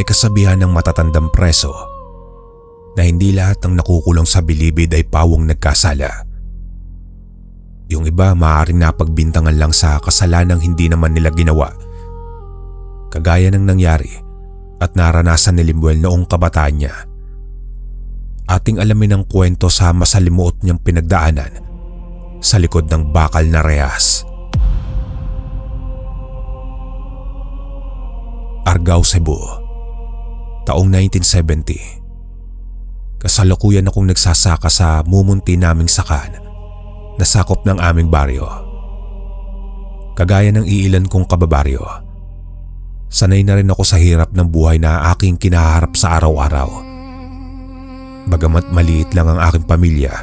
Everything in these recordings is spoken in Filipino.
May kasabihan ng matatandang preso na hindi lahat ng nakukulong sa bilibid ay pawang nagkasala. Yung iba maaaring napagbintangan lang sa kasalanang hindi naman nila ginawa. Kagaya ng nangyari at naranasan ni Limuel noong kabataan niya. Ating alamin ang kwento sa masalimuot niyang pinagdaanan sa likod ng bakal na rehas. Argao, Cebu, taong 1970. Kasalukuyan akong nagsasaka sa mumunti naming sakan na sakop ng aming baryo. Kagaya ng iilan kong kababaryo, sanay na rin ako sa hirap ng buhay na aking kinaharap sa araw-araw. Bagamat maliit lang ang aking pamilya,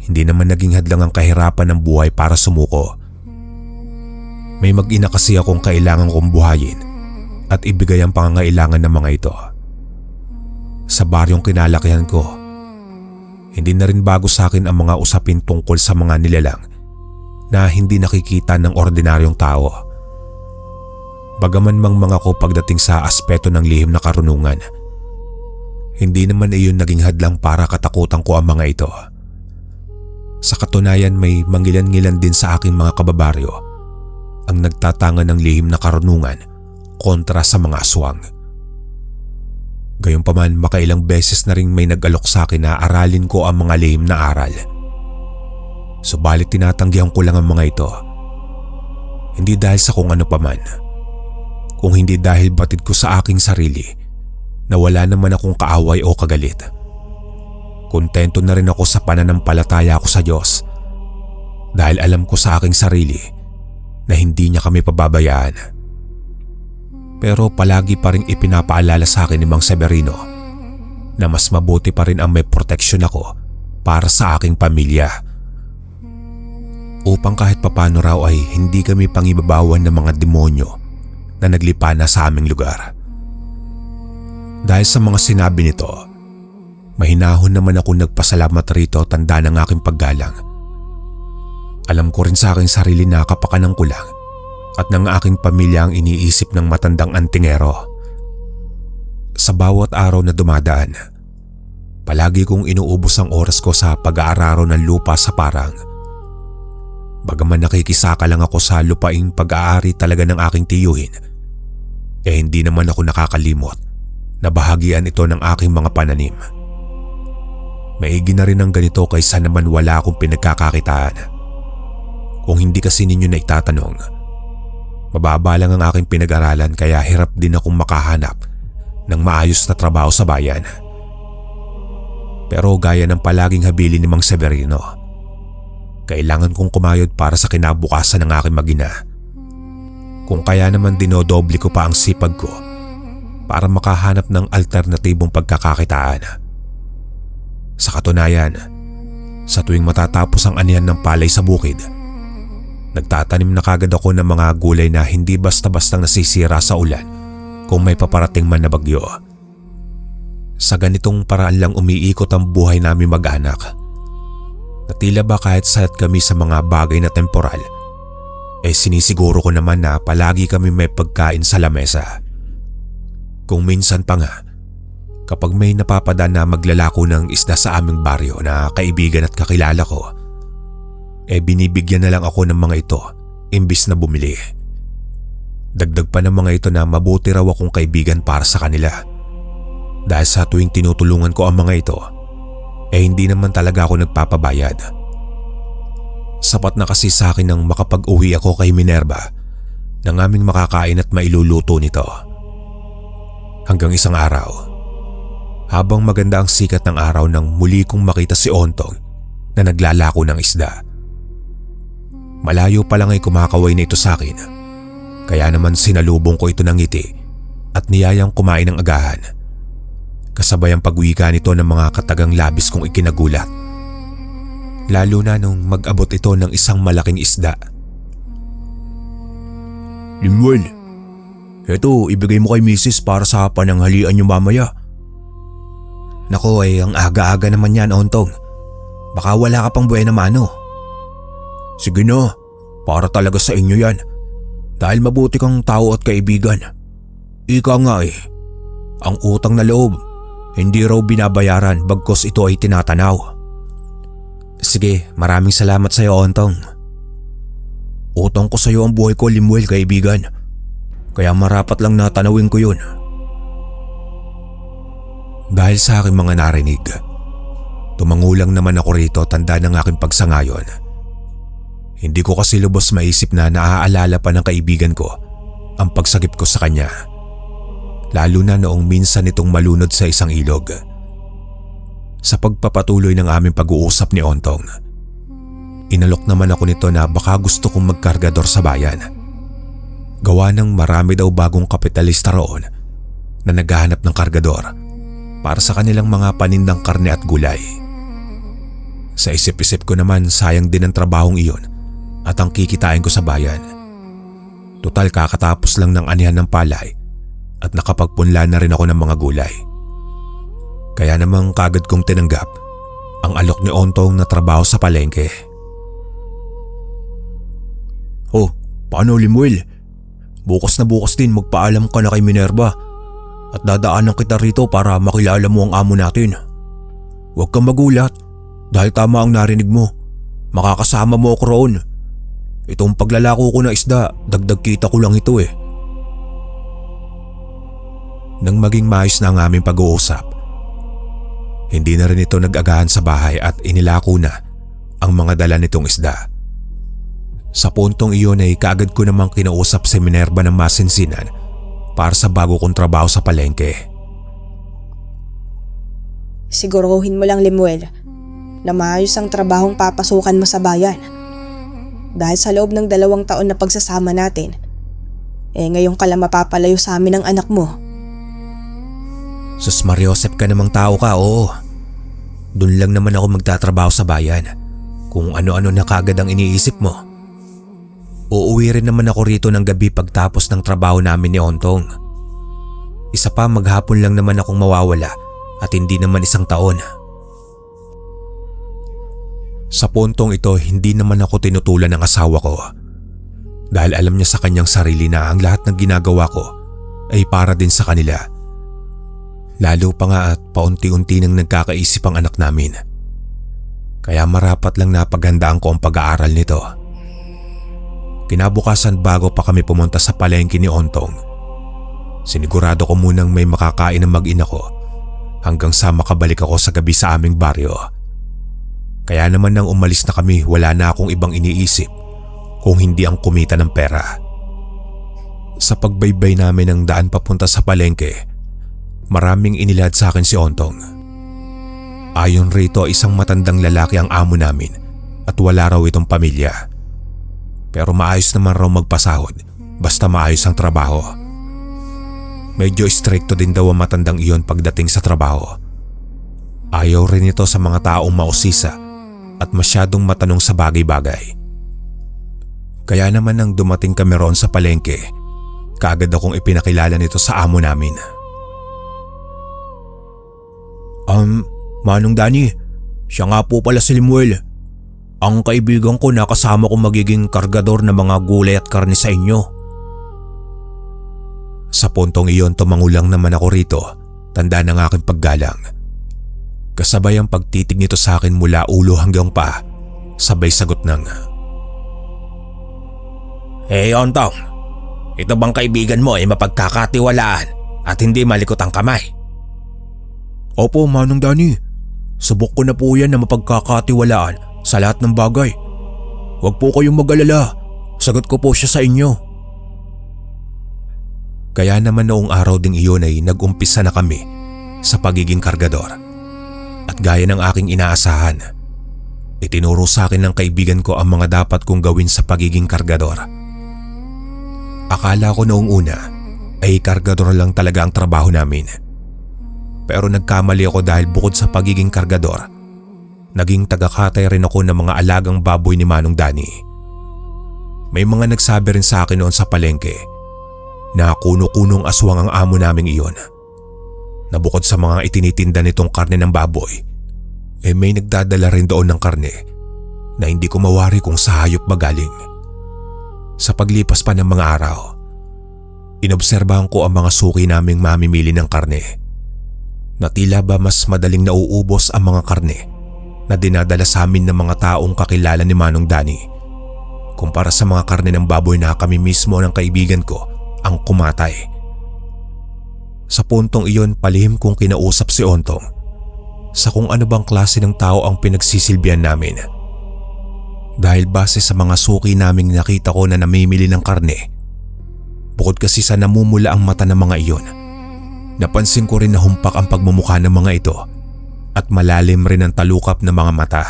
hindi naman naging hadlang ang kahirapan ng buhay para sumuko. May mag-ina kasi akong kailangan kong buhayin at ibigay ang pangangailangan ng mga ito. Sa baryong kinalakihan ko, hindi na rin bago sa akin ang mga usapin tungkol sa mga nilalang na hindi nakikita ng ordinaryong tao. Bagaman mangmang ako pagdating sa aspeto ng lihim na karunungan, hindi naman iyon naging hadlang para katakutan ko ang mga ito. Sa katunayan, may mangilan-ngilan din sa aking mga kababaryo ang nagtatanga ng lihim na karunungan kontra sa mga aswang. Gayunpaman, makailang beses na rin may nag-alok sa akin na aralin ko ang mga lihim na aral. Subalit tinatanggihan ko lang ang mga ito. Hindi dahil sa kung ano paman, kung hindi dahil batid ko sa aking sarili na wala naman akong kaaway o kagalit. Kontento na rin ako sa pananampalataya ko sa Diyos dahil alam ko sa aking sarili na hindi niya kami pababayaan. Pero palagi pa rin ipinapaalala sa akin ni Mang Severino na mas mabuti pa rin ang may proteksyon ako para sa aking pamilya. Upang kahit papano raw ay hindi kami pangibabawan ng mga demonyo na naglipa na sa aming lugar. Dahil sa mga sinabi nito, mahinahon naman ako nagpasalamat rito tanda ng aking paggalang. Alam ko rin sa aking sarili na kapakanan ko lang at ng aking pamilya ang iniisip ng matandang antingero. Sa bawat araw na dumadaan, palagi kong inuubos ang oras ko sa pag-aararo ng lupa sa parang. Bagaman nakikisaka lang ako sa lupaing pag-aari talaga ng aking tiyuhin, hindi naman ako nakakalimot na bahagian ito ng aking mga pananim. Maigi na rin ang ganito kaysa naman wala akong pinagkakakitaan. Kung hindi kasi ninyo na itatanong, mababa lang ang aking pinag-aralan kaya hirap din akong makahanap ng maayos na trabaho sa bayan. Pero gaya ng palaging habilin ni Mang Severino, kailangan kong kumayod para sa kinabukasan ng aking mag-ina. Kung kaya naman dinodoble ko pa ang sipag ko para makahanap ng alternatibong pagkakakitaan. Sa katunayan, sa tuwing matatapos ang anihan ng palay sa bukid, nagtatanim na kagad ako ng mga gulay na hindi basta-bastang nasisira sa ulan kung may paparating man na bagyo. Sa ganitong paraan lang umiikot ang buhay namin mag-anak. Na tila ba kahit sayat kami sa mga bagay na temporal, sinisiguro ko naman na palagi kami may pagkain sa lamesa. Kung minsan pa nga, kapag may napapadaan na maglalako ng isda sa aming baryo na kaibigan at kakilala ko, binibigyan na lang ako ng mga ito imbis na bumili. Dagdag pa ng mga ito na mabuti raw akong kaibigan para sa kanila. Dahil sa tuwing tinutulungan ko ang mga ito, hindi naman talaga ako nagpapabayad. Sapat na kasi sa akin nang makapag-uwi ako kay Minerva ng aming makakain at mailuluto nito. Hanggang isang araw, habang maganda ang sikat ng araw nang muli kong makita si Ontong na naglalako ng isda. Malayo pa lang ay kumakaway na ito sa akin, kaya naman sinalubong ko ito ng ngiti at niyayang kumain ng agahan. Kasabay ang pag-uwika nito ng mga katagang labis kong ikinagulat. Lalo na nung mag-abot ito ng isang malaking isda. Limuel, eto ibigay mo kay Mrs. para sa pananghalian niyo mamaya. Naku ang aga-aga naman yan, Ontong. Baka wala ka pang buena mano. Sige na, para talaga sa inyo yan. Dahil mabuti kang tao at kaibigan. Ika nga Ang utang na loob, hindi raw binabayaran bagkos ito ay tinatanaw. Sige, maraming salamat sa iyo, Ontong. Utang ko sa iyo ang buhay ko, Limuel, kaibigan. Kaya marapat lang na tanawin ko yun. Dahil sa aking mga narinig, tumangulang naman ako rito tanda ng aking pagsangayon. Hindi ko kasi lubos maisip na naaalala pa ng kaibigan ko ang pagsagip ko sa kanya. Lalo na noong minsan itong malunod sa isang ilog. Sa pagpapatuloy ng aming pag-uusap ni Ontong, inalok naman ako nito na baka gusto kong magkargador sa bayan. Gawa ng marami daw bagong kapitalista roon na naghahanap ng kargador para sa kanilang mga panindang karne at gulay. Sa isip-isip ko naman, sayang din ang trabahong iyon at ang kikitain ko sa bayan. Total kakatapos lang ng anihan ng palay at nakapagpunla na rin ako ng mga gulay. Kaya namang kagad kong tinanggap ang alok ni Ontong na trabaho sa palengke. Oh, paano, Limuel? Bukas na bukas din magpaalam ka na kay Minerva at dadaanan kita rito para makilala mo ang amo natin. Huwag kang magulat dahil tama ang narinig mo. Makakasama mo ako roon. Itong paglalako ko na isda, dagdag kita ko lang ito eh. Nang maging maayos na ang aming pag-uusap, hindi na rin ito nag-agahan sa bahay at inilako na ang mga dala nitong isda. Sa puntong iyon ay kaagad ko namang kinausap si Minerva ng masinsinan para sa bago kong trabaho sa palengke. Siguruhin mo lang, Limuel, na maayos ang trabahong papasukan mo sa bayan. Dahil sa loob ng 2 taon na pagsasama natin, ngayon ka lang mapapalayo sa amin ng anak mo. Sus Mariosep ka namang tao ka, oo. Doon lang naman ako magtatrabaho sa bayan. Kung ano-ano na kagad ang iniisip mo. Uuwi rin naman ako rito ng gabi pagtapos ng trabaho namin ni Ontong. Isa pa, maghapon lang naman akong mawawala at hindi naman 1 taon. Sa puntong ito, hindi naman ako tinutulan ng asawa ko. Dahil alam niya sa kanyang sarili na ang lahat ng ginagawa ko ay para din sa kanila. Lalo pa nga at paunti-unti nang nagkakaisip ang anak namin. Kaya marapat lang na paghandaan ko ang pag-aaral nito. Kinabukasan bago pa kami pumunta sa palengke ni Ontong, sinigurado ko munang may makakain ng mag-ina ko hanggang sa makabalik ako sa gabi sa aming baryo. Kaya naman nang umalis na kami, wala na akong ibang iniisip kung hindi ang kumita ng pera. Sa pagbaybay namin ng daan papunta sa palengke, maraming inilad sa akin si Ontong. Ayon rito, isang matandang lalaki ang amo namin at wala raw itong pamilya. Pero maayos naman raw magpasahod basta maayos ang trabaho. Medyo istrikto din daw ang matandang iyon pagdating sa trabaho. Ayaw rin ito sa mga taong mausisa at masyadong matanong sa bagay-bagay. Kaya naman nang dumating kami roon sa palengke, kaagad akong ipinakilala nito sa amo namin. Manong Danny, siya nga po pala si Limuel. Ang kaibigan ko na kasama kong magiging kargador ng mga gulay at karne sa inyo. Sa puntong iyon, tumangulang naman ako rito, tanda ng aking paggalang. Kasabay ang pagtitig nito sa akin mula ulo hanggang paa, sabay sagot ng, Hey Ontong, ito bang kaibigan mo ay mapagkakatiwalaan at hindi malikot ang kamay? Opo, Manong Danny. Subok ko na po yan na mapagkakatiwalaan sa lahat ng bagay. Huwag po kayong mag-alala. Sagot ko po siya sa inyo. Kaya naman noong araw ding iyon ay nag-umpisa na kami sa pagiging kargador. At gaya ng aking inaasahan, itinuro sa akin ng kaibigan ko ang mga dapat kong gawin sa pagiging kargador. Akala ko noong una ay kargador lang talaga ang trabaho namin. Pero nagkamali ako dahil bukod sa pagiging kargador, naging tagakatay rin ako ng mga alagang baboy ni Manong Danny. May mga nagsabi rin sa akin noon sa palengke na kuno-kunong aswang ang amo naming iyon. Na bukod sa mga itinitinda nitong karne ng baboy, may nagdadala rin doon ng karne na hindi ko mawari kung sa hayop ba galing. Sa paglipas pa ng mga araw, Inobserbahan ko ang mga suki naming mamimili ng karne. Na tila ba mas madaling nauubos ang mga karne na dinadala sa amin ng mga taong kakilala ni Manong Danny kumpara sa mga karne ng baboy na kami mismo ng kaibigan ko ang kumatay. Sa puntong iyon, palihim kong kinausap si Ontong sa kung ano bang klase ng tao ang pinagsisilbihan namin. Dahil base sa mga suki naming nakita ko na namimili ng karne, bukod kasi sa namumula ang mata ng mga iyon, napansin ko rin na humpak ang pagmumukha ng mga ito at malalim rin ang talukap ng mga mata.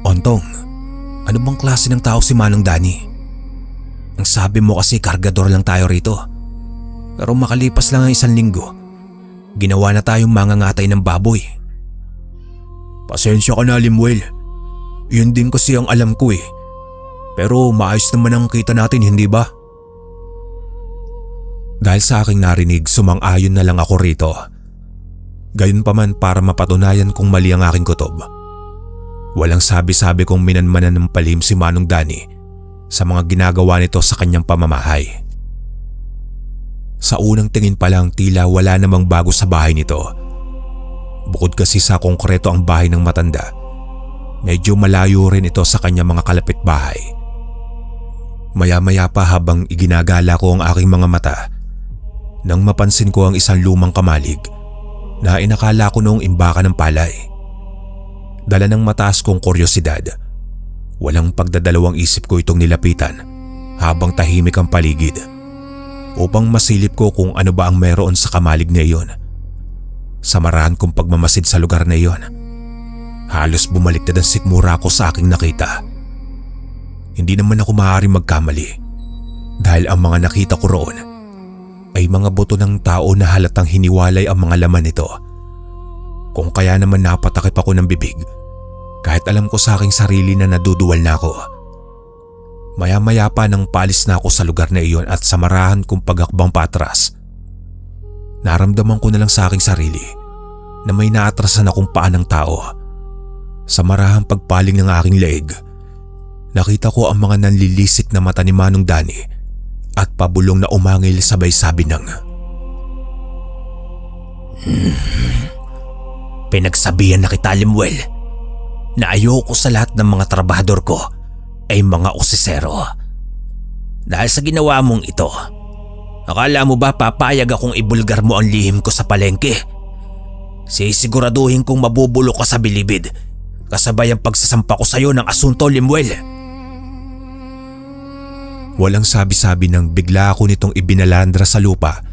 Ontong, ano bang klase ng tao si Manong Danny? Ang sabi mo kasi kargador lang tayo rito. Pero makalipas lang ang 1 linggo, ginawa na tayong mangangatay ng baboy. Pasensya ka na, Limuel. Yun din kasi ang alam ko eh. Pero maayos naman ang kita natin, hindi ba? Dahil sa aking narinig, sumang-ayon na lang ako rito. Gayunpaman, para mapatunayan kong mali ang aking kutob, walang sabi-sabi kong minanmanan ng palihim si Manong Danny sa mga ginagawa nito sa kanyang pamamahay. Sa unang tingin pa lang, tila wala namang bago sa bahay nito. Bukod kasi sa konkreto ang bahay ng matanda, medyo malayo rin ito sa kanyang mga kalapitbahay. Maya-maya pa habang iginagala ko ang aking mga mata, nang mapansin ko ang isang lumang kamalig na inakala ko noong imbaka ng palay. Dala ng mataas kong kuryosidad, walang pagdadalawang isip ko itong nilapitan habang tahimik ang paligid upang masilip ko kung ano ba ang meron sa kamalig na iyon. Sa marahan kong pagmamasid sa lugar na iyon, halos bumaliktad ang sikmura ko sa aking nakita. Hindi naman ako maaaring magkamali dahil ang mga nakita ko roon ay mga buto ng tao na halatang hiniwalay ang mga laman nito. Kung kaya naman napatakip ako ng bibig kahit alam ko sa aking sarili na naduduwal na ako. Maya-maya pa nang paalis na ako sa lugar na iyon at sa marahan kong pagakbang patras, naramdaman ko na lang sa aking sarili na may naatrasan akong paa ng tao. Sa marahang pagpaling ng aking leeg, nakita ko ang mga nanlilisik na mata ni Manong Danny at pabulong na umangil sabay sabi ng Pinagsabihan na kita, Limuel, na ayoko sa lahat ng mga trabahador ko ay mga osisero. Dahil sa ginawa mong ito, akala mo ba papayag akong ibulgar mo ang lihim ko sa palengke? Sisiguraduhin kong mabubulok ka sa bilibid kasabay ang pagsasampa ko sa iyo ng asunto, Limuel. Walang sabi-sabi nang bigla ako nitong ibinalandra sa lupa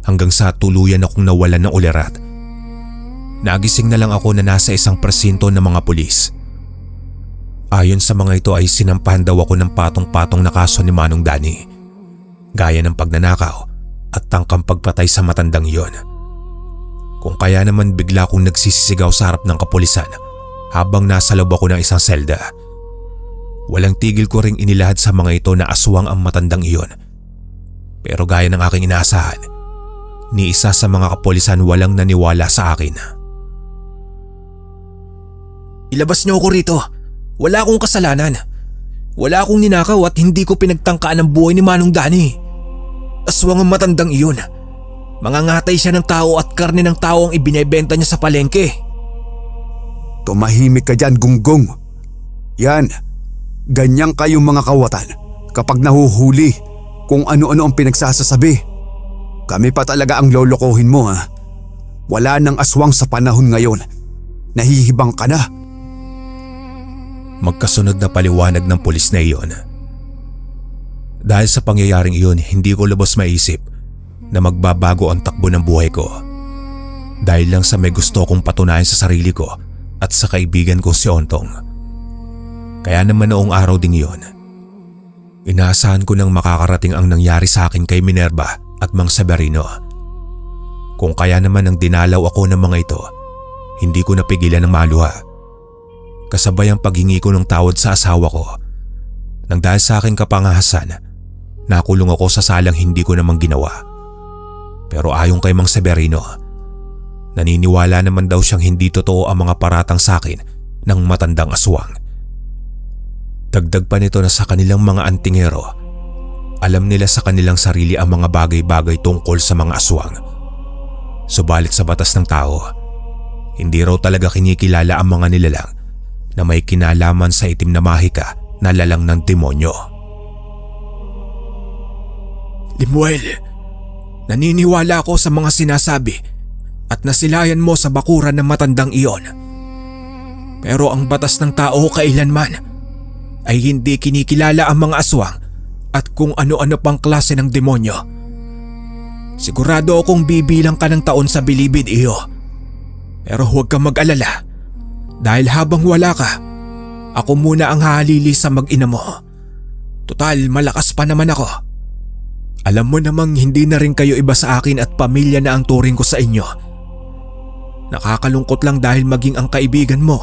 hanggang sa tuluyan akong nawalan ng ulirat. Nagising na lang ako na nasa isang presinto ng mga pulis. Ayon sa mga ito ay sinampahan daw ako ng patong-patong na kaso ni Manong Danny, gaya ng pagnanakaw at tangkang pagpatay sa matandang iyon. Kung kaya naman bigla akong nagsisisigaw sa harap ng kapulisan habang nasa loob ako ng isang selda. Walang tigil ko ring inilahad sa mga ito na aswang ang matandang iyon. Pero gaya ng aking inaasahan, ni isa sa mga kapulisan walang naniwala sa akin. Ilabas niyo ako rito. Wala akong kasalanan. Wala akong ninakaw at hindi ko pinagtangkaan ang buhay ni Manong Danny. Aswang ang matandang iyon. Mangangatay siya ng tao at karne ng tao ang ibinebenta niya sa palengke. Tumahimik ka dyan, Gunggong. Yan, ganyang kayong mga kawatan kapag nahuhuli kung ano-ano ang pinagsasasabi. Kami pa talaga ang lolokohin mo, ha? Wala nang aswang sa panahon ngayon. Nahihibang ka na. Magkasunod na paliwanag ng pulis na iyon. Dahil sa pangyayaring iyon, hindi ko lubos maisip na magbabago ang takbo ng buhay ko. Dahil lang sa may gusto kong patunayan sa sarili ko at sa kaibigan ko si Ontong. Kaya naman noong araw ding iyon, inaasahan ko nang makakarating ang nangyari sa akin kay Minerva at Mang Severino. Kung kaya naman nang dinalaw ako ng mga ito, hindi ko napigilan ng maluha. Kasabay ang paghingi ko ng tawad sa asawa ko. Nang dahil sa aking kapangahasan, nakulong ako sa salang hindi ko namang ginawa. Pero ayon kay Mang Severino, naniniwala naman daw siyang hindi totoo ang mga paratang sa akin ng matandang aswang. Dagdag pa nito na sa kanilang mga antingero Alam nila sa kanilang sarili ang mga bagay-bagay tungkol sa mga aswang. Subalit sa batas ng tao, hindi raw talaga kinikilala ang mga nilalang na may kinalaman sa itim na mahika na lalang ng demonyo. Limuel, naniniwala ako sa mga sinasabi at nasilayan mo sa bakuran ng matandang iyon. Pero ang batas ng tao kailanman ay hindi kinikilala ang mga aswang at kung ano-ano pang klase ng demonyo. Sigurado akong bibilang ka ng taon sa bilibid, iyo. Pero huwag kang mag-alala dahil habang wala ka, ako muna ang hahalili sa mag-ina mo. Total, malakas pa naman ako. Alam mo namang hindi na rin kayo iba sa akin at pamilya na ang turing ko sa inyo. Nakakalungkot lang dahil maging ang kaibigan mo,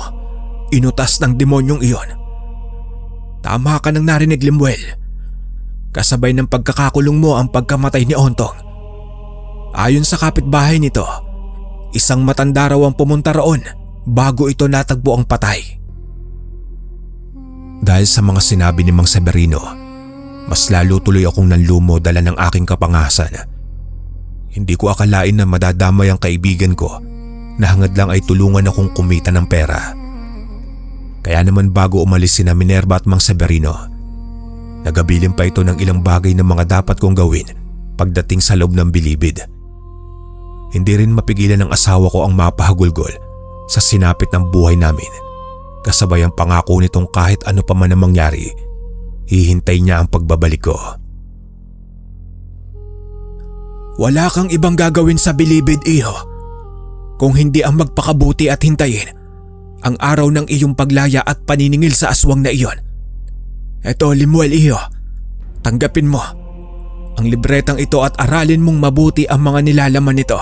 inutas ng demonyong iyon. Tama ka nang narinig, Limuel. Kasabay ng pagkakakulong mo ang pagkamatay ni Ontong. Ayon sa kapitbahay nito, isang matanda raw ang pumunta roon bago ito natagpo ang patay. Dahil sa mga sinabi ni Mang Severino, mas lalo tuloy akong nanlumo dala ng aking kapangasan. Hindi ko akalain na madadamay ang kaibigan ko na hangad lang ay tulungan akong kumita ng pera. Kaya naman bago umalis sina Minerva at Mang Severino, nagabilin pa ito ng ilang bagay na mga dapat kong gawin pagdating sa loob ng bilibid. Hindi rin mapigilan ng asawa ko ang mapahagulgol sa sinapit ng buhay namin, kasabay ang pangako nitong kahit ano pa man ang mangyari, hihintay niya ang pagbabalik ko. Wala kang ibang gagawin sa bilibid, iho, kung hindi ang magpakabuti at hintayin ang araw ng iyong paglaya at paniningil sa aswang na iyon. Eto, Limuel, iho, tanggapin mo ang libretang ito at aralin mong mabuti ang mga nilalaman nito.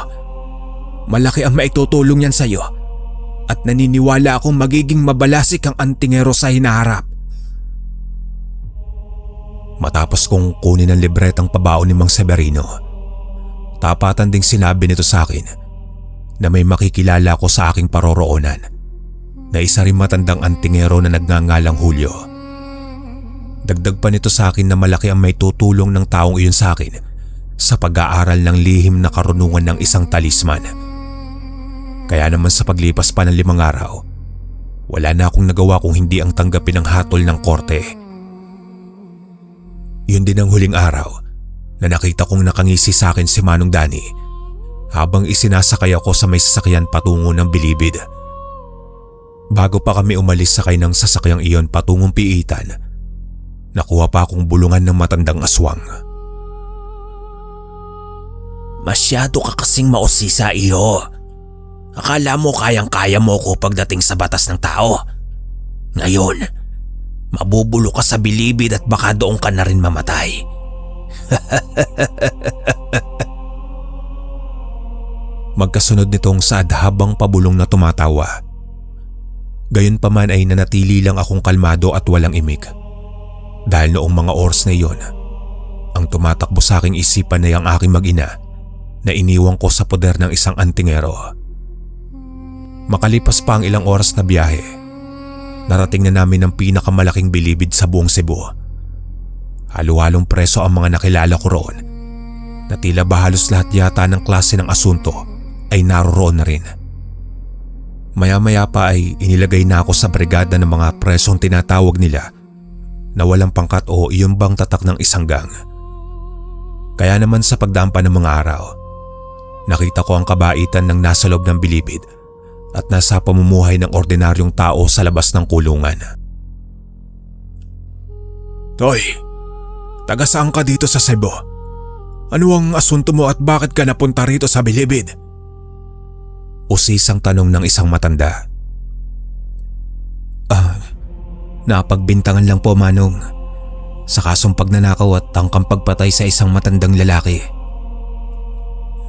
Malaki ang maitutulong yan sa iyo at naniniwala akong magiging mabalasik ang antingero sa hinaharap. Matapos kong kunin ang libretang pabaon ni Mang Severino, tapatan ding sinabi nito sa akin na may makikilala ko sa aking paroroonan na isa rin matandang antingero na nagngangalang Julio. Dagdag pa nito sa akin na malaki ang may tutulong ng taong iyon sa akin sa pag-aaral ng lihim na karunungan ng isang talisman. Kaya naman sa paglipas pa ng 5 araw, wala na akong nagawa kung hindi ang tanggapin ang hatol ng korte. Yun din ang huling araw na nakita kong nakangisi sa akin si Manong Danny habang isinasakay ako sa may sasakyan patungo ng bilibid. Bago pa kami umalis sakay ng sasakyang iyon patungong piitan, nakuha pa akong bulungan ng matandang aswang. Masyado ka kasing mausisa, iho. Akala mo kayang-kaya mo ko pagdating sa batas ng tao. Ngayon, mabubulo ka sa bilibid at baka doon ka na rin mamatay. Magkasunod nitong sad habang pabulong na tumatawa. Gayunpaman ay nanatili lang akong kalmado at walang imik. Dahil noong mga oras na iyon, ang tumatakbo sa aking isipan ay ang aking mag-ina na iniwang ko sa poder ng isang antingero. Makalipas pa ang ilang oras na biyahe, narating na namin ang pinakamalaking bilibid sa buong Cebu. Halo-halong preso ang mga nakilala ko roon na tila ba halos lahat yata ng klase ng asunto ay naroroon na rin. Maya-maya pa ay inilagay na ako sa brigada ng mga presong tinatawag nila na walang pangkat o iyon bang tatak ng isang gang. Kaya naman sa pagdaan pa ng mga araw, nakita ko ang kabaitan ng nasa loob ng bilibid at nasa pamumuhay ng ordinaryong tao sa labas ng kulungan. Toy, taga saan ka dito sa Cebu? Ano ang asunto mo at bakit ka napunta rito sa bilibid? Usisang tanong ng isang matanda. Napagbintangan lang po, Manong, sa kasong pagnanakaw at tangkang pagpatay sa isang matandang lalaki.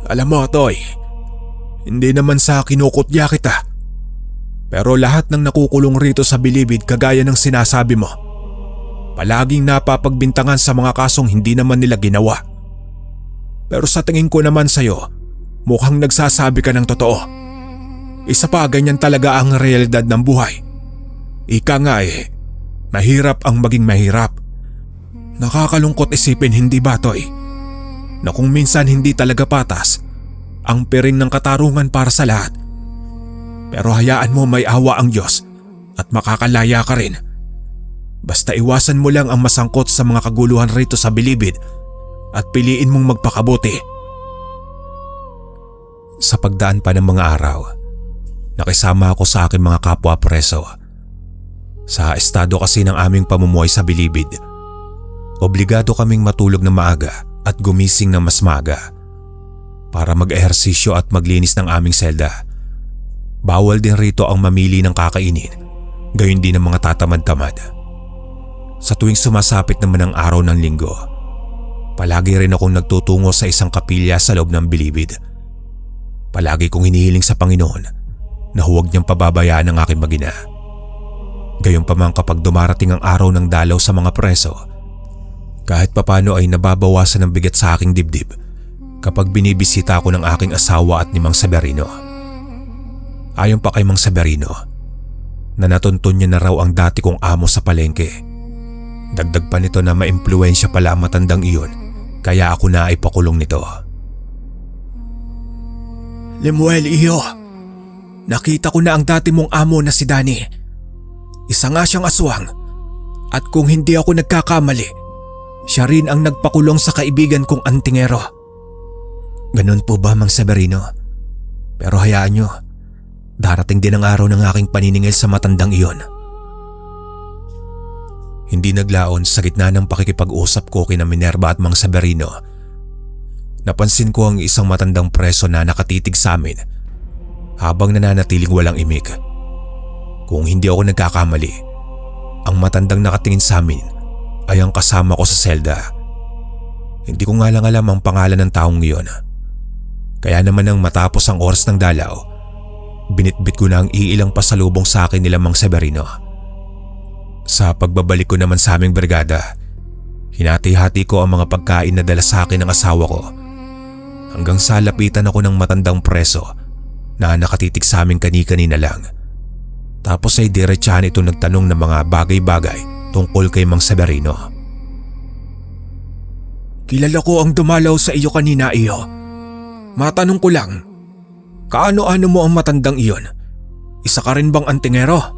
Alam mo, Toy, hindi naman sa kinukutya kita. Pero lahat ng nakukulong rito sa bilibid kagaya ng sinasabi mo, palaging napapagbintangan sa mga kasong hindi naman nila ginawa. Pero sa tingin ko naman sa'yo, mukhang nagsasabi ka ng totoo. Isa pa, ganyan talaga ang realidad ng buhay. Ika nga mahirap ang maging mahirap. Nakakalungkot isipin, hindi ba, Toy? Na kung minsan hindi talaga patas ang piring ng katarungan para sa lahat. Pero hayaan mo, may awa ang Diyos at makakalaya ka rin. Basta iwasan mo lang ang masangkot sa mga kaguluhan rito sa bilibid at piliin mong magpakabuti. Sa pagdaan pa ng mga araw, nakisama ako sa aking mga kapwa preso. Sa estado kasi ng aming pamumuhay sa bilibid, obligado kaming matulog na maaga at gumising ng mas maaga para mag-ehersisyo at maglinis ng aming selda. Bawal din rito ang mamili ng kakainin, gayon din ang mga tatamad-tamad. Sa tuwing sumasapit naman ang araw ng linggo, palagi rin akong nagtutungo sa isang kapilya sa loob ng bilibid. Palagi kong hinihiling sa Panginoon na huwag niyang pababayaan ang aking magina. Gayunpaman kapag dumarating ang araw ng dalaw sa mga preso, kahit papano ay nababawasan ang bigat sa aking dibdib kapag binibisita ako ng aking asawa at ni Mang Severino. Ayon pa kay Mang Severino, na natuntun niya na raw ang dati kong amo sa palengke. Dagdag pa nito na maimpluwensya pala ang matandang iyon, kaya ako na ay pakulong nito. Lemuel, iyo. Nakita ko na ang dati mong amo na si Danny. Isa nga siyang aswang. At kung hindi ako nagkakamali, siya rin ang nagpakulong sa kaibigan kong antingero. Ganun po ba, Mang Severino? Pero hayaan nyo, darating din ang araw ng aking paniningil sa matandang iyon. Hindi naglaon sa gitna ng pakikipag-usap ko kina Minerva at Mang Severino. Napansin ko ang isang matandang preso na nakatitig sa amin habang nananatiling walang imik. Kung hindi ako nagkakamali, ang matandang nakatingin sa amin ay ang kasama ko sa selda. Hindi ko nga lang alam ang pangalan ng taong iyon. Kaya naman nang matapos ang oras ng dalaw, binitbit ko na ang iilang pasalubong sa akin nila Mang Severino. Sa pagbabalik ko naman sa aming brigada, hinati-hati ko ang mga pagkain na dala sa akin ng asawa ko hanggang sa lapitan ako ng matandang preso na nakatitig sa amin kani-kanina lang. Tapos ay diretsahan ito nagtanong ng mga bagay-bagay tungkol kay Mang Severino. Kilala ko ang dumalaw sa iyo kanina, iyo. Matanong ko lang, kaano-ano mo ang matandang iyon? Isa ka rin bang antingero?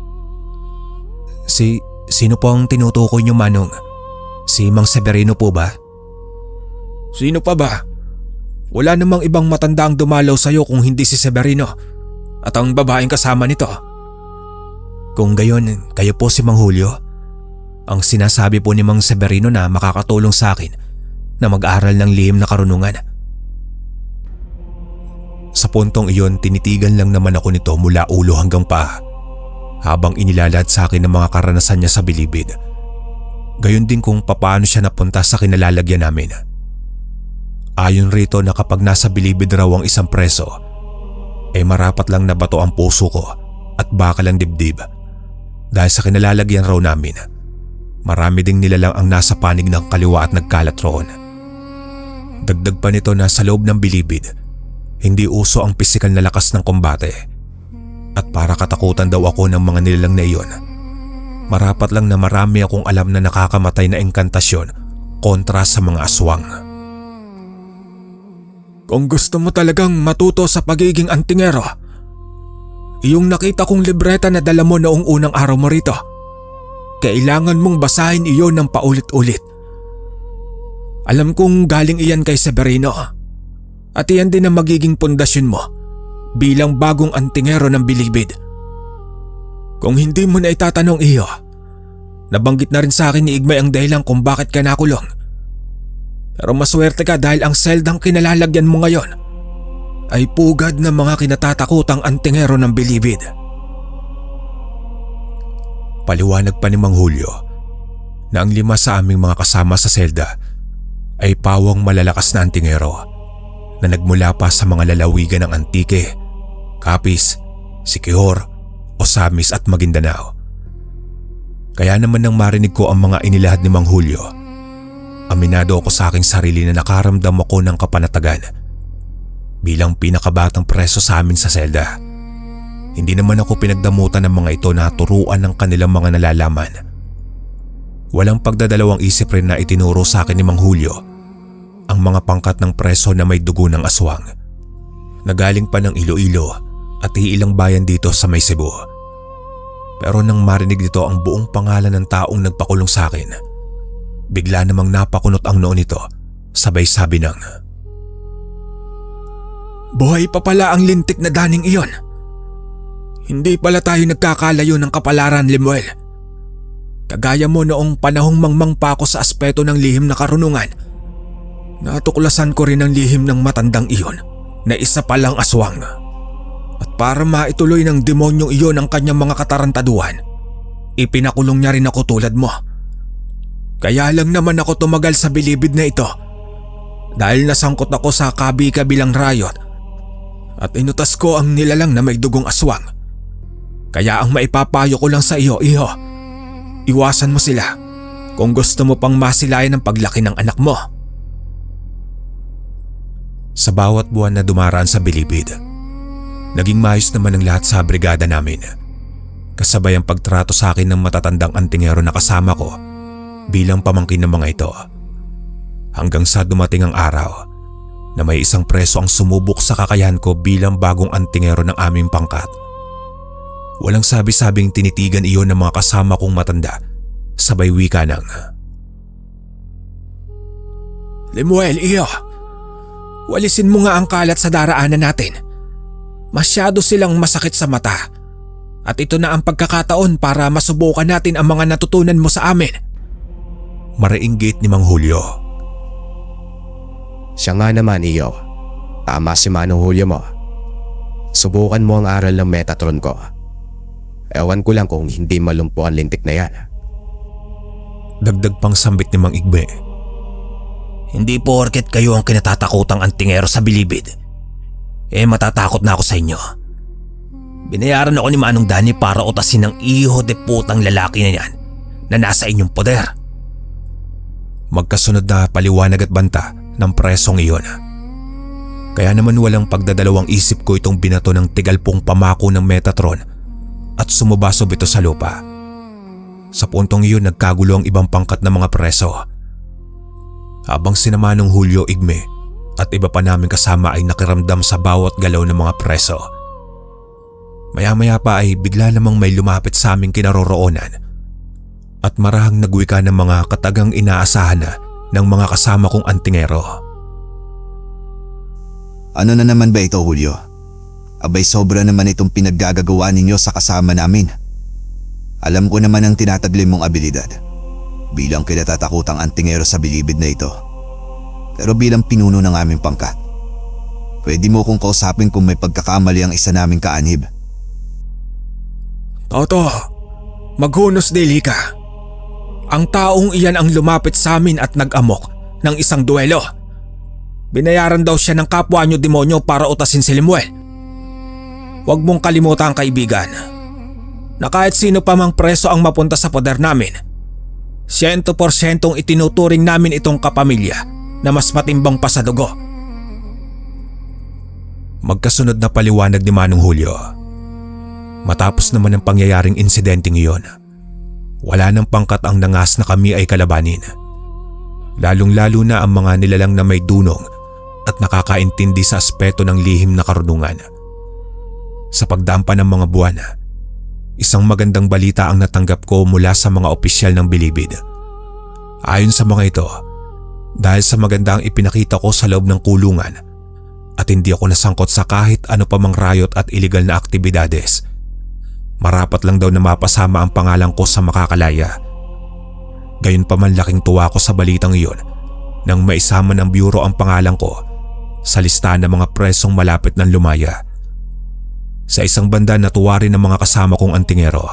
Sino po ang tinutukoy niyo, Manong? Si Mang Severino po ba? Sino pa ba? Wala namang ibang matanda ang dumalaw sa iyo kung hindi si Severino at ang babaeng kasama nito. Kung gayon, kayo po si Mang Julio. Ang sinasabi po ni Mang Severino na makakatulong sa akin na mag-aral ng lihim na karunungan. Sa puntong iyon, tinitigan lang naman ako nito mula ulo hanggang paa habang inilalad sa akin ang mga karanasan niya sa bilibid. Gayon din kung papaano siya napunta sa kinalalagyan namin. Ayon rito na kapag nasa bilibid raw ang isang preso, marapat lang na bato ang puso ko at bakal ang dibdib. Dahil sa kinalalagyan raw namin, marami ding nilalang ang nasa panig ng kaliwa at nagkalat roon. Dagdag pa nito na sa loob ng bilibid, hindi uso ang pisikal na lakas ng kombate. At para katakutan daw ako ng mga nilalang na iyon, marapat lang na marami akong alam na nakakamatay na engkantasyon kontra sa mga aswang. Kung gusto mo talagang matuto sa pagiging antingero, iyong nakita kong libreta na dala mo noong unang araw mo rito, kailangan mong basahin iyon ng paulit-ulit. Alam kong galing iyan kay Severino at iyan din ang magiging pundasyon mo bilang bagong antingero ng bilibid. Kung hindi mo na itatanong iyo, nabanggit na rin sa akin ni Igmay ang dahilan kung bakit ka nakulong. Pero maswerte ka dahil ang seldang kinalalagyan mo ngayon ay pugad ng mga kinatatakutang antingero ng bilibid. Paliwanag pa ni Mang Julio na ang 5 sa aming mga kasama sa selda ay pawang malalakas na antingero na nagmula pa sa mga lalawigan ng Antique, Capiz, Siquijor, Osamis at Maguindanao. Kaya naman nang marinig ko ang mga inilahad ni Mang Julio, aminado ako sa aking sarili na nakaramdam ako ng kapanatagan. Bilang pinakabatang preso sa amin sa selda, hindi naman ako pinagdamutan ng mga ito na turuan ng kanilang mga nalalaman. Walang pagdadalawang isip rin na itinuro sa akin ni Mang Julio ang mga pangkat ng preso na may dugo ng aswang. Nagaling pa ng Iloilo at iilang bayan dito sa may Cebu. Pero nang marinig nito ang buong pangalan ng taong nagpakulong sa akin, bigla namang napakunot ang noo nito, sabay sabi ng, Buhay pa pala ang lintik na daning iyon. Hindi pala tayo nagkakalayo ng kapalaran, Lemuel. Kagaya mo noong panahong mangmang pa ako sa aspeto ng lihim na karunungan, natuklasan ko rin ang lihim ng matandang iyon na isa palang aswang. At para maituloy ng demonyong iyon ang kanyang mga katarantaduhan, ipinakulong niya rin ako tulad mo. Kaya lang naman ako tumagal sa bilibid na ito dahil nasangkot ako sa kabi-kabilang rayot at inutas ko ang nilalang na may dugong aswang. Kaya ang maipapayo ko lang sa iyo, iho, iwasan mo sila kung gusto mo pang masilayan ang paglaki ng anak mo. sa bawat buwan na dumaraan sa bilibid, naging maayos naman ang lahat sa brigada namin. Kasabay ang pagtrato sa akin ng matatandang antingero na kasama ko bilang pamangkin ng mga ito. Hanggang sa dumating ang araw na may isang preso ang sumubok sa kakayahan ko bilang bagong antingero ng aming pangkat. Walang sabi-sabing tinitigan iyon ng mga kasama kong matanda, sabay wika ng, Lemuel, iyo, walisin mo nga ang kalat sa daraanan natin. Masyado silang masakit sa mata. At ito na ang pagkakataon para masubukan natin ang mga natutunan mo sa amin. Marainggit ni Mang Julio. Siya nga naman, iyo. Tama si Manong Julio mo. Subukan mo ang aral ng Metatron ko. Ewan ko lang kung hindi malumpo ang lintik na yan. Dagdag pang sambit ni Mang Igbe. Hindi porket kayo ang kinatatakutang antingero sa bilibid, matatakot na ako sa inyo. Binayaran ako ni Manong Danny para utasin ng iho de putang lalaki na yan na nasa inyong poder. Magkasunod na paliwanag at banta ng presong iyon. Kaya naman walang pagdadalawang isip ko itong binato ng tigalpong pamako ng Metatron at sumubasob ito sa lupa. Sa puntong iyon nagkagulo ang ibang pangkat ng mga preso. Habang sinama ng Julio, Igme at iba pa naming kasama ay nakiramdam sa bawat galaw ng mga preso. Maya-maya pa ay bigla namang may lumapit sa aming kinaroroonan at marahang nagwika ng mga katagang inaasahan na ng mga kasama kong antingero. Ano na naman ba ito, Julio? Abay, sobra naman itong pinaggagawa ninyo sa kasama namin. Alam ko naman ang tinataglim mong abilidad bilang kinatatakutang antingero sa bilibid na ito. Pero bilang pinuno ng aming pangkat, pwede mo kong kausapin kung may pagkakamali ang isa naming kaanib. Toto, maghunos dili ka. Ang taong iyan ang lumapit sa amin at nag-amok ng isang duelo. Binayaran daw siya ng kapwa niyo demonyo para utasin si Lemuel. Huwag mong kalimutan, kaibigan, na kahit sino pa mang preso ang mapunta sa poder namin, 100% itinuturing namin itong kapamilya na mas matimbang pa sa dugo. Magkasunod na paliwanag ni Manong Julio. Matapos naman ang pangyayaring insidenteng iyon, wala nang pangkat ang nangas na kami ay kalabanin. Lalong-lalo na ang mga nilalang na may dunong at nakakaintindi sa aspeto ng lihim na karunungan. Sa pagdaan pa ng mga buwan, isang magandang balita ang natanggap ko mula sa mga opisyal ng bilibid. Ayon sa mga ito, dahil sa magandang ipinakita ko sa loob ng kulungan at hindi ako nasangkot sa kahit ano pa mang riot at illegal na aktibidades, marapat lang daw na mapasama ang pangalan ko sa makakalaya. Gayunpaman laking tuwa ko sa balitang iyon nang maisama ng bureau ang pangalan ko sa listahan ng mga presong malapit ng lumaya. Sa isang banda natuwa rin ang mga kasama kong antingero.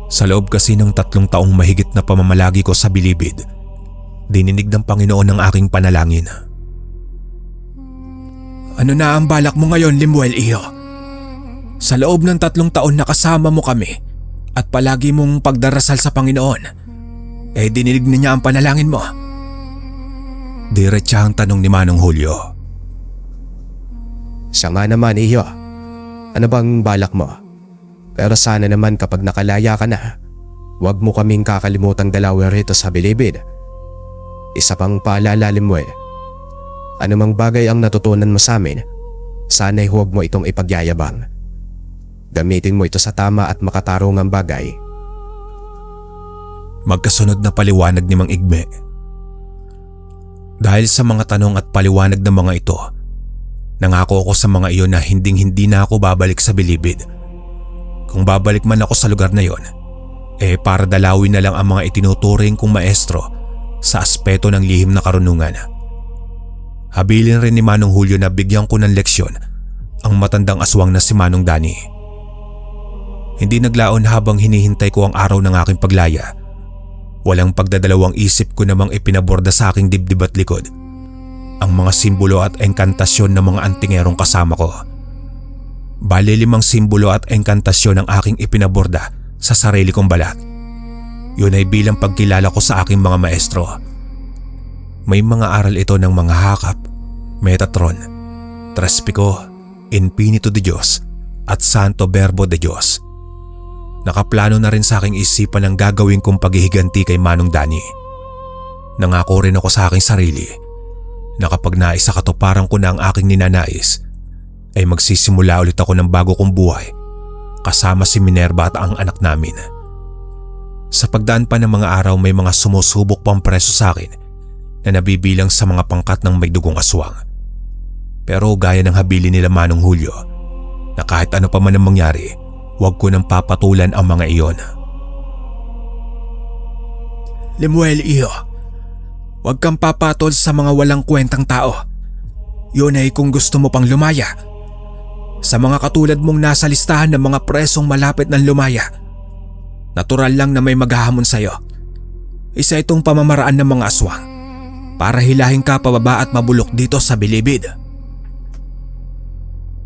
Sa loob kasi ng 3 taong mahigit na pamamalagi ko sa bilibid, dininig ng Panginoon ang aking panalangin. Ano na ang balak mo ngayon, Lemuel, iyo? Sa loob ng 3 taon na kasama mo kami at palagi mong pagdarasal sa Panginoon, dininig na niya ang panalangin mo. Diretsahang tanong ni Manong Julio. Siya nga naman, iyo. Ano bang balak mo? Pero sana naman kapag nakalaya ka na, Huwag mo kaming kakalimutang dalawa rito sa bilibid. Isa pang paalala, Lemuel. Anumang bagay ang natutunan mo sa amin, sana'y huwag mo itong ipagyayabang. Gamitin mo ito sa tama at makatarungang bagay. Magkasunod na paliwanag ni Mang Igme. Dahil sa mga tanong at paliwanag ng mga ito, nangako ako sa mga iyon na hindi na ako babalik sa bilibid. Kung babalik man ako sa lugar na yon, para dalawin na lang ang mga itinuturing kong maestro sa aspeto ng lihim na karunungan. Habilin rin ni Manong Julio na bigyan ko ng leksyon ang matandang aswang na si Manong Danny. Hindi naglaon habang hinihintay ko ang araw ng aking paglaya. Walang pagdadalawang isip ko namang ipinaborda sa aking dibdib at likod ang mga simbolo at engkantasyon ng mga antingerong kasama ko. Bale 5 simbolo at engkantasyon ang aking ipinaborda sa sarili kong balat. Yun ay bilang pagkilala ko sa aking mga maestro. May mga aral ito ng mga hakap, Metatron, Trespico, Infinito de Dios at Santo Verbo de Dios. Nakaplano na rin sa aking isipan ang gagawin kong paghihiganti kay Manong Danny. Nangako rin ako sa aking sarili na kapag naisa katuparan ko na ang aking ninanais, ay magsisimula ulit ako ng bago kong buhay kasama si Minerva at ang anak namin. Sa pagdaan pa ng mga araw may mga sumusubok pang preso sa akin na nabibilang sa mga pangkat ng may dugong aswang. Pero gaya ng habilin nila Manong Julio na kahit ano pa man ang mangyari, huwag ko nang papatulan ang mga iyon. Lemuel, iho. Huwag kang papatol sa mga walang kwentang tao. Yun ay kung gusto mo pang lumaya. Sa mga katulad mong nasa listahan ng mga presong malapit ng lumaya, natural lang na may maghahamon sa'yo. Isa itong pamamaraan ng mga aswang para hilahin ka pababa at mabulok dito sa bilibid.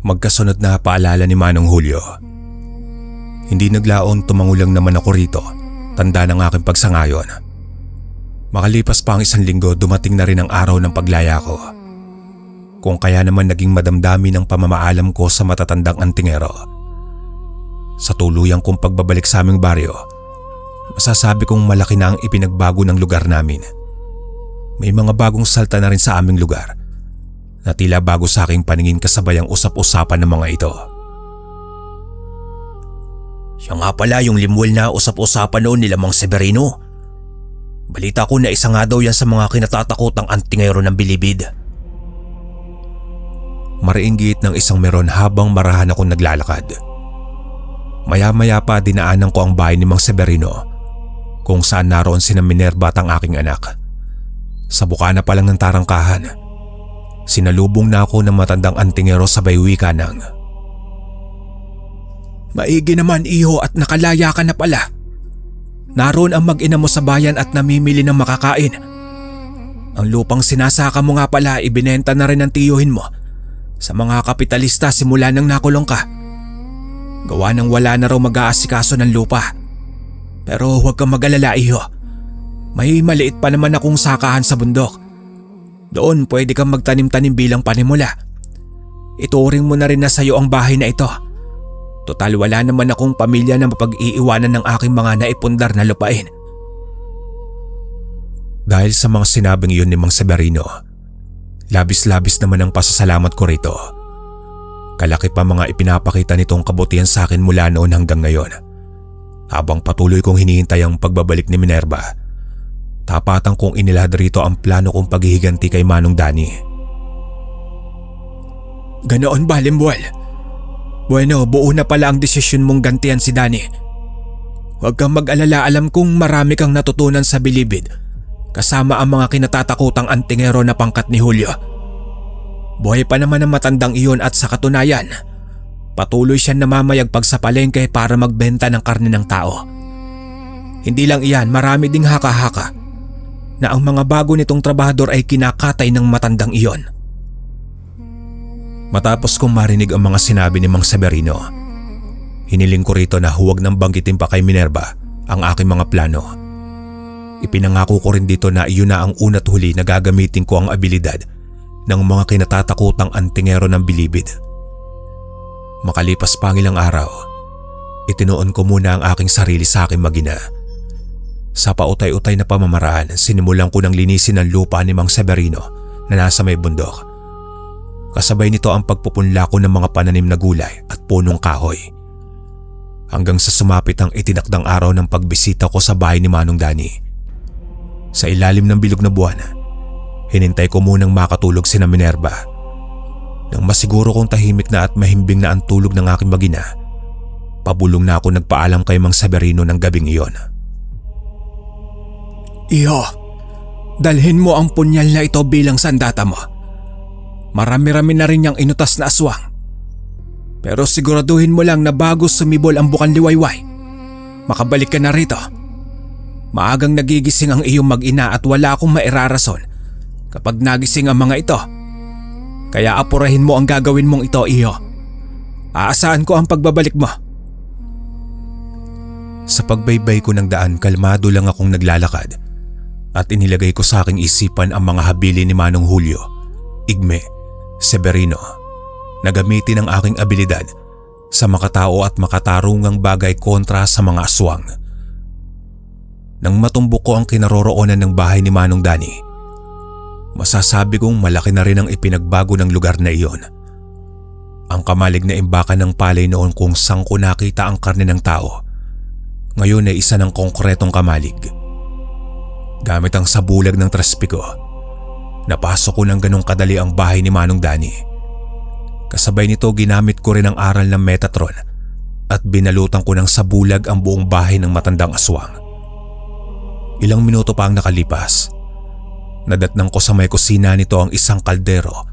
Magkasunod na paalala ni Manong Julio. Hindi naglaon tumangulang naman ako rito, tanda ng aking pagsangayon. Makalipas pa ang 1 linggo dumating na rin ang araw ng paglaya ko. Kung kaya naman naging madamdami ng pamamaalam ko sa matatandang antingero. Sa tuluyang kong pagbabalik sa aming baryo, masasabi kong malaki na ang ipinagbago ng lugar namin. May mga bagong salta na rin sa aming lugar na tila bago sa aking paningin kasabay ang usap-usapan ng mga ito. Siya nga pala yung Lemuel na usap-usapan noon nila Mang Severino. Balita ko na isa nga daw yan sa mga kinatatakotang antingero ng bilibid. Mariinggit ng isang meron habang marahan akong naglalakad. Maya-maya pa dinaanan ko ang bahay ni Mang Severino kung saan naroon sina Minerva at ang aking anak. Sa bukana pa lang ng tarangkahan, sinalubong na ako ng matandang antingero sabay wika ng, Maigi naman iho at nakalaya ka na pala. Naroon ang mag-ina mo sa bayan at namimili ng makakain. Ang lupang sinasaka mo nga pala ibinenta na rin ng tiyuhin mo sa mga kapitalista simula nang nakulong ka. Gawa nang wala na raw mag-aasikaso ng lupa. Pero huwag kang mag-alala iho. May maliit pa naman akong sakahan sa bundok. Doon pwede kang magtanim-tanim bilang panimula. Ituring mo na rin na sayo ang bahay na ito. Total wala naman akong pamilya na mapag-iiwanan ng aking mga naipundar na lupain. Dahil sa mga sinabing iyon ni Mang Severino, labis-labis naman ang pasasalamat ko rito. Kalaki pa mga ipinapakita nitong kabutihan sa akin mula noon hanggang ngayon. Habang patuloy kong hinihintay ang pagbabalik ni Minerva, tapatan kong inilahad rito ang plano kong paghihiganti kay Manong Danny. Ganoon ba, Lemuel? Bueno, buo na pala ang desisyon mong gantihan si Danny. Huwag kang mag-alala, alam kong marami kang natutunan sa bilibid kasama ang mga kinatatakutang antingero na pangkat ni Julio. Buhay pa naman ang matandang iyon at sa katunayan, patuloy siyang namamayagpag sa palengke para magbenta ng karne ng tao. Hindi lang iyan, marami ding haka-haka na ang mga bago nitong trabahador ay kinakatay ng matandang iyon. Matapos kong marinig ang mga sinabi ni Mang Severino, hiniling ko rito na huwag nang banggitin pa kay Minerva ang aking mga plano. Ipinangako ko rin dito na iyon na ang una't huli na gagamitin ko ang abilidad ng mga kinatatakutang antingero ng bilibid. Makalipas pa ang ilang araw, itinuon ko muna ang aking sarili sa aking mag-ina Sa pautay-utay na pamamaraan, sinimulan ko ng linisin ang lupa ni Mang Severino na nasa may bundok. Kasabay nito ang pagpupunla ko ng mga pananim na gulay at punong kahoy. Hanggang sa sumapit ang itinakdang araw ng pagbisita ko sa bahay ni Manong Danny. Sa ilalim ng bilog na buwan, hinintay ko munang makatulog sina Minerva. Nang masiguro kong tahimik na at mahimbing na ang tulog ng aking magina, pabulong na ako nagpaalam kay Mang Severino ng gabing iyon. Iho, dalhin mo ang punyal na ito bilang sandata mo. Marami-rami na rin niyang inutas na aswang. Pero siguraduhin mo lang na bago sumibol ang bukang liwayway, makabalik ka na rito. Maagang nagigising ang iyong mag-ina at wala akong mairarason kapag nagising ang mga ito. Kaya apurahin mo ang gagawin mong ito, Iho. Aasahan ko ang pagbabalik mo. Sa pagbaybay ko ng daan, kalmado lang akong naglalakad at inilagay ko sa aking isipan ang mga habili ni Manong Julio, Igme, Severino na gamitin ang aking abilidad sa makatao at makatarungang bagay kontra sa mga aswang. Nang matumbok ko ang kinaroroonan ng bahay ni Manong Danny, masasabi kong malaki na rin ang ipinagbago ng lugar na iyon. Ang kamalig na imbakan ng palay noon kung saan ko nakita ang karne ng tao, ngayon ay isa ng konkretong kamalig. Gamit ang sabulag ng traspiko, napasok ko ng ganong kadali ang bahay ni Manong Danny. Kasabay nito ginamit ko rin ang aral ng Metatron at binalutan ko ng sabulag ang buong bahay ng matandang aswang. Ilang minuto pa ang nakalipas. Nadatnang ko sa may kusina nito ang isang kaldero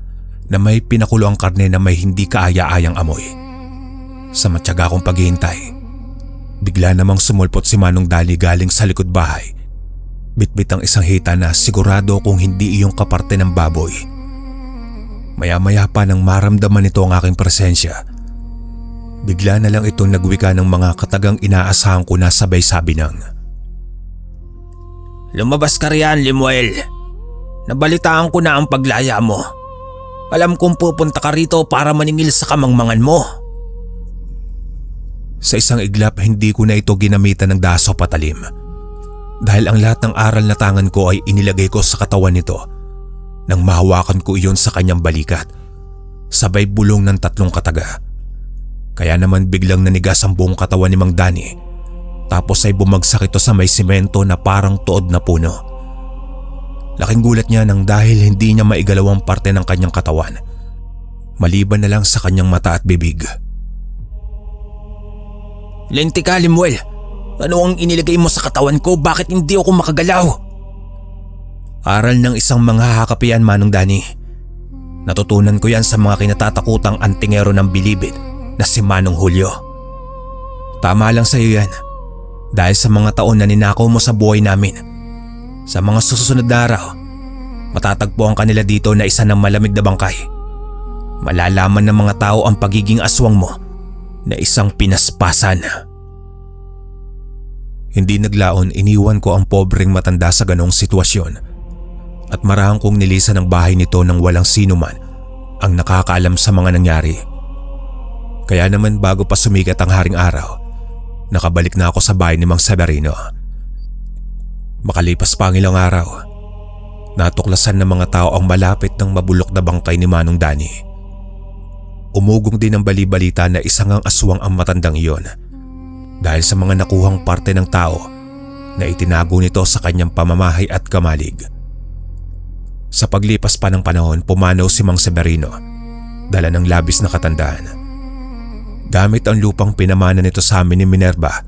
na may pinakulo ang karne na may hindi kaaya-ayang amoy. Sa matyaga kong paghihintay, bigla namang sumulpot si Manong Danny galing sa likod bahay. Bitbit ang isang hita na sigurado kung hindi iyong kaparte ng baboy. Maya-maya pa nang maramdaman nito ang aking presensya, bigla na lang itong nagwika ng mga katagang inaasahan ko na sabay sabi ng, Lumabas ka riyan, Limuel. Nabalitaan ko na ang paglaya mo. Alam kong pupunta ka rito para maningil sa kamangmangan mo. Sa isang iglap, hindi ko na ito ginamitan ng daso patalim. Dahil ang lahat ng aral na tangan ko ay inilagay ko sa katawan nito nang mahawakan ko iyon sa kanyang balikat, sabay bulong ng 3 kataga. Kaya naman biglang nanigas ang buong katawan ni Mang Danny, tapos ay bumagsak ito sa may simento na parang tuod na puno. Laking gulat niya nang dahil hindi niya maigalaw ang parte ng kanyang katawan, maliban na lang sa kanyang mata at bibig. Lenti ka, Limuel. Ano ang inilagay mo sa katawan ko? Bakit hindi ako makagalaw? Aral ng isang manghahakapian, Manong Danny. Natutunan ko yan sa mga kinatatakutang antingero ng bilibid na si Manong Julio. Tama lang sa iyo yan. Dahil sa mga taon na ninakaw mo sa buhay namin, sa mga susunod na araw, matatagpuan kanila dito na isa ng malamig na bangkay. Malalaman ng mga tao ang pagiging aswang mo na isang pinaspasan. Hindi naglaon, iniwan ko ang pobreng matanda sa ganong sitwasyon at marahang kong nilisan ang bahay nito nang walang sino man ang nakakaalam sa mga nangyari. Kaya naman bago pa sumikat ang haring araw, nakabalik na ako sa bahay ni Mang Severino. Makalipas pa ang ilang araw, natuklasan ng mga tao ang malapit ng mabulok na bangkay ni Manong Danny. Umugong din ang bali-balita na isang ang aswang ang matandang iyon dahil sa mga nakuhang parte ng tao na itinago nito sa kanyang pamamahay at kamalig. Sa paglipas pa ng panahon, pumanaw si Mang Severino, dala ng labis na katandaan. Gamit ang lupang pinamana nito sa amin ni Minerva,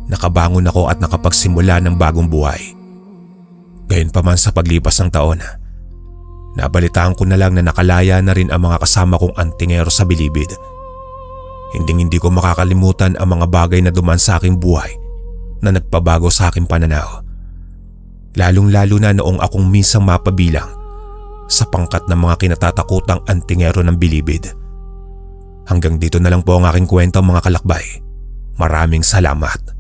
nakabangon ako at nakapagsimula ng bagong buhay. Gayunpaman sa paglipas ng taon, nabalitaan ko na lang na nakalaya na rin ang mga kasama kong antingero sa bilibid. Hindi ko makakalimutan ang mga bagay na duman sa aking buhay na nagpabago sa aking pananaw. Lalong-lalo na noong akong minsang mapabilang sa pangkat ng mga kinatatakutang antingero ng bilibid. Hanggang dito na lang po ang aking kwento, mga kalakbay. Maraming salamat.